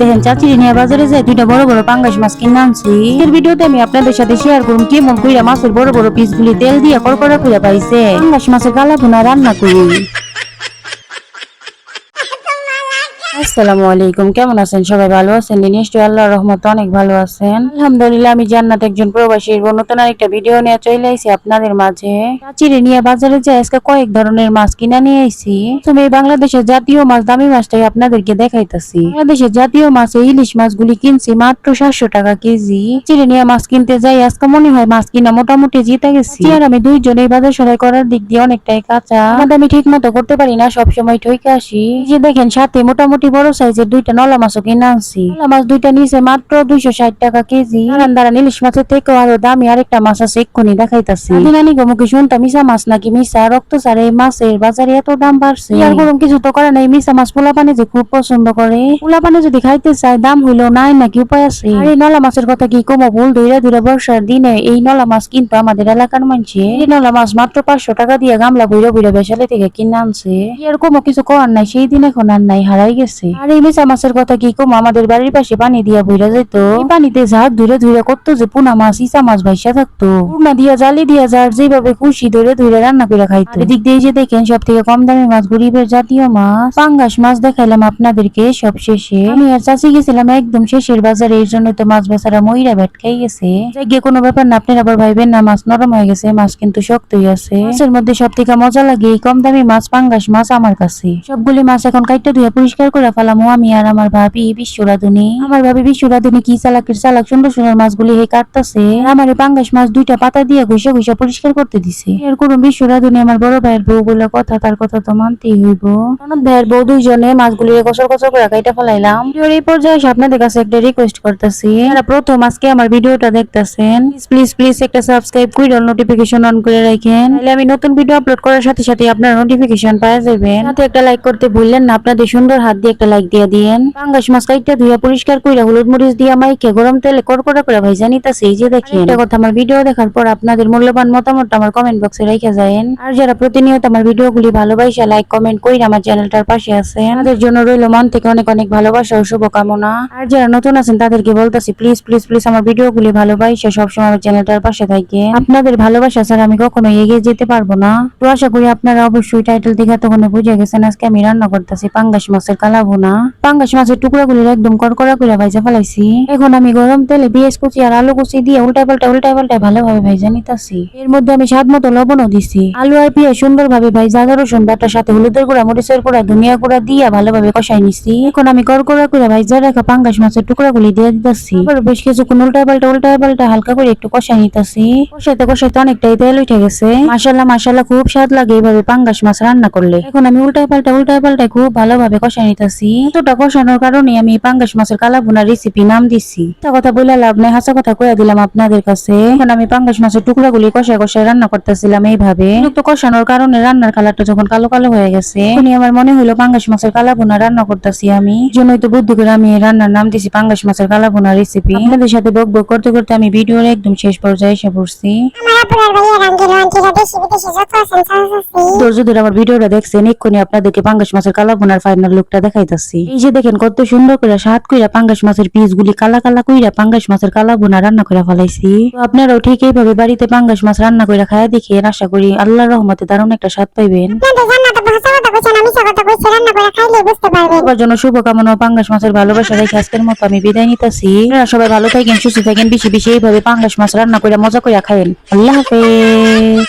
দেখেন চাচিরি নিয়ে বাজারে যায় দুইটা বড় বড় পাঙ্গাস মাছ কিনে আনছি। এর ভিডিওতে আমি আপনাদের সাথে শেয়ার করুন কেমন কইরা মাছের বড় বড় পিসগুলি তেল দিয়ে কড়কড়া কইরা পাইছে পাঙ্গাস মাছের কালা ভুনা রান্না করি। আসসালামু আলাইকুম, কেমন আছেন সবাই? ভালো আছেন? নিশ্চয়ই আল্লাহর রহমতে অনেক ভালো আছেন। আলহামদুলিল্লাহ, আমি জান্নাত একজন প্রবাসীর নতুন আরেকটা ভিডিও নিয়ে চলে আইছি আপনাদের মাঝে। চাচিরে নিয়ে বাজারে যে আজকে কয়েক ধরনের মাছ কিনা নিয়ে আইছি। তুমি বাংলাদেশের জাতীয় মাছ দামি মাছটাই আপনাদেরকে দেখাইতাছি। বাংলাদেশের জাতীয় মাছ ইলিশ মাছগুলি কিনছি মাত্র 700 টাকা কেজি। চিড়ে নিয়ে মাছ কিনতে যাই আজকে মনে হয় মাছ কিনা মোটামুটি জিতে গেছি। আর আমি দুইজনেই বাজার সরাই করার দিক দিয়ে অনেকটাই কাঁচা, আমি ঠিক মতো করতে পারি না, সবসময় ঠইকে আসি। যে দেখেন সাথে মোটামুটি বড় সাইজের দুইটা নলা মাছও কিনে আনছি। নলা মাছ দুইটা নিচে মাত্র 260 টাকা কেজি। দাঁড়ান ইলিশ মাছের থেকেও আরো দামি আরেকটা মাছ আছে, এক্ষুনি দেখাইতাছি। নানি গো শুনতাম মিশা মাছ নাকি মিশা রক্ত সারে মাছের বাজারে এত দাম বাড়ছে। আর গরম কিছু তো করে নাই, মিশা মাছ পোলা পানি যে খুব পছন্দ করে। পোলা পানি যদি খাইতে চায় দাম হইলেও নাই নাকি উপায় আছে। আর এই নলা মাছের কথা কি কমো, ভুল ধীরে ধীরে বর্ষার দিনে এই নলা মাছ কিন্তু আমাদের এলাকার মানুষে এই নলা মাছ মাত্র 500 টাকা দিয়ে গামলা বইরা বইরা বেসালে থেকে কিনে আনছে। এরকমও কিছু করার নাই, সেই দিন এখন আর নাই, হারাই গেছে। আর এই মিশা মাছের কথা কি কম, আমাদের বাড়ির পাশে পানি দিয়া বইরা যেত। পানিতে ঝাঁক ধরে ধরে কত যে পুনা মাছ ইসা মাছ ভাইসা থাকতো। পুনা দিয়া জালি দিয়া যার যেভাবে খুশি ধরে ধরে রান্না করে খাইতো। এদিক দিয়ে যে দেখেন সব থেকে কম দামি মাছ গরিবের জাতীয় মাছ পাঙ্গাস মাছ দেখাইলাম আপনাদেরকে সব শেষে। আমি আর চাচি গেছিলাম একদম শেষের বাজারে, এর জন্য তো মাছ বেচারা মইরা ভেট খাই গেছে। গিয়ে কোনো ব্যাপার না, আপনারা আবার ভাইবেন না মাছ নরম হয়ে গেছে, মাছ কিন্তু শক্তই আছে। মাছের মধ্যে সব থেকে মজা লাগে এই কম দামি মাছ পাঙ্গাস মাছ আমার কাছে। সবগুলি মাছ এখন কাইটা ধুয়ে পরিষ্কার করে ফেলামো আমি আর আমার ভাবি বিশ্বরাধুনী। আমার ভাবি বিশ্বরাধুনী কি চালাকের চালাক, সুন্দর সুন্দর মাছগুলি হে কাটতেছে। আমার এই পাঙ্গাস মাছ দুইটা পাতা দিয়ে ঘষে ঘষে পরিষ্কার করতে দিছে। এর কোন বিশ্বরাধুনী আমার বড় ভাইয়ের বউ বলে কথা, তার কথা তো মানতেই হইব। ননদ ভাইয়ের বউ দুইজনে মাছগুলি কচর কচর করে কাইটা ফেলাইলাম। এই পর্যায়ে আপনাদের কাছে একটা রিকোয়েস্ট করতেছি, যারা প্রথম আজকে আমার ভিডিওটা দেখতেছেন প্লিজ প্লিজ একটা সাবস্ক্রাইব করে নোটিফিকেশন অন করে রাখেন, তাহলে আমি নতুন ভিডিও আপলোড করার সাথে সাথে আপনার নোটিফিকেশন পেয়ে যাবেন। সাথে একটা লাইক করতে ভুললেন না, আপনাদের সুন্দর হাত দিয়ে একটা লাইক দিয়ে দিয়েন। পাঙ্গাস মাছ কাইটা ধুইয়া পরিষ্কার কইরা হলুদ মরিচ দিয়া মাইকে গরম তেলে কড়কড়া করে ভাইজা নিতাছি। এই যে দেখেন একটা কথা, আমার ভিডিও দেখার পর আপনাদের মূল্যবান মতামতটা আমার কমেন্ট বক্সে রেখে যায়েন। আর যারা প্রতিনিয়ত আমার ভিডিওগুলি ভালোবাসা লাইক কমেন্ট কইরা আমার চ্যানেলটার পাশে আছেন, তাদের জন্য রইল মন থেকে অনেক অনেক ভালোবাসা ও শুভকামনা। আর যারা নতুন আছেন তাদেরকে বলতাছি প্লিজ প্লিজ প্লিজ আমার ভিডিওগুলি ভালোবাসা সবসময় আমার চ্যানেলটার পাশে থাকে। আপনাদের ভালোবাসা ছাড়া আমি কখনো এগিয়ে যেতে পারবো না। তো আশা করি আপনারা অবশ্যই টাইটেল দেখে তখন বুঝে গেছেন আজকে আমি রান্না করতেছি পাঙ্গাস মাছের কালা ভুনা। পাঙ্গাস মাছের টুকরাগুলি একদম কড়কড়া করে ভাইজা ফেলাইছি। এখন আমি গরম তেলে পেঁয়াজ কুচি আর আলু কুচি দিয়ে উল্টাই পাল্টা ভালোভাবে ভাইজা নিতাছি। এর মধ্যে আমি স্বাদ মতো লবণও দিছি। আলু আর পেঁয়াজ সুন্দরভাবে ভাইজা আদা রসুন বাটার সাথে হলুদের গুঁড়া মরিচের গুঁড়া ধনিয়া গুঁড়া দিয়ে ভালোভাবে কষাই নিছি। এখন আমি কড়কড়া করে ভাইজা রাখা পাঙ্গাস মাছের টুকরাগুলি দিয়ে দিতেছি। বেশ কিছুক্ষণ উল্টাই পাল্টা হালকা করে একটু কষাই নিতাছি। কষাইতে কষাইতে অনেকটাই তেল উঠে গেছে। মাশাআল্লাহ খুব স্বাদ লাগে এইভাবে পাঙ্গাস মাছ রান্না করলে। এখন আমি উল্টাই পাল্টা খুব ভালোভাবে কষাই নিতাছি। এতটা কষানোর কারণে আমি পাঙ্গাস মাছের কালা ভুনা রেসিপি নাম দিছি। তা কথা বলে লাভ নাই, হাসা কথা কইয়া দিলাম আপনাদের কাছে। এখন আমি পাঙ্গাস মাছের টুকরাগুলি কষায় রান্না করতেছিলাম এইভাবে। তো কষানোর কারণে রান্নার কালারটা যখন কালো কালো হয়ে গেছে, তখনই আমার মনে হলো পাঙ্গাস মাছের কালা ভুনা রান্না করতেছি আমি। জন্যই তো বুদ্ধি করে আমি এই রান্নার নাম দিছি পাঙ্গাস মাছের কালা ভুনা রেসিপি। আপনাদের সাথে বকবক করতে করতে আমি ভিডিওর একদম শেষ পর্যায়ে এসে পড়ছি। ধৈর্য ধরে আমার ভিডিওটা দেখছেন, এক্ষুনি আপনাদেরকে পাঙ্গাস মাছের কালা ভুনার ফাইনাল লুকটা দেখাইতাছি। এই যে দেখেন কত সুন্দর করে স্বাদ কইরা পাঙ্গাস মাছের পিস গুলি কালা কালা কইরা পাঙ্গাস মাছের কালা ভুনা রান্না করে ফেলাইছি। তো আপনারাও ঠিক এইভাবে বাড়িতে পাঙ্গাস মাছ রান্না করে খায়া দেখিয়ে আশা করি আল্লাহর রহমতে দারুণ একটা স্বাদ পাইবেন। সবার জন্য শুভকামনা, পাঙ্গাস মাছের ভালোবাসা রেখে আজকের মতো আমি বিদায় নিতেছি। সবাই ভালো থাকেন, সুস্থ থাকেন, বেশি বেশি এইভাবে পাঙ্গাস মাছ রান্না করে মজা করে খায়েন। আল্লাহ হাফেজ।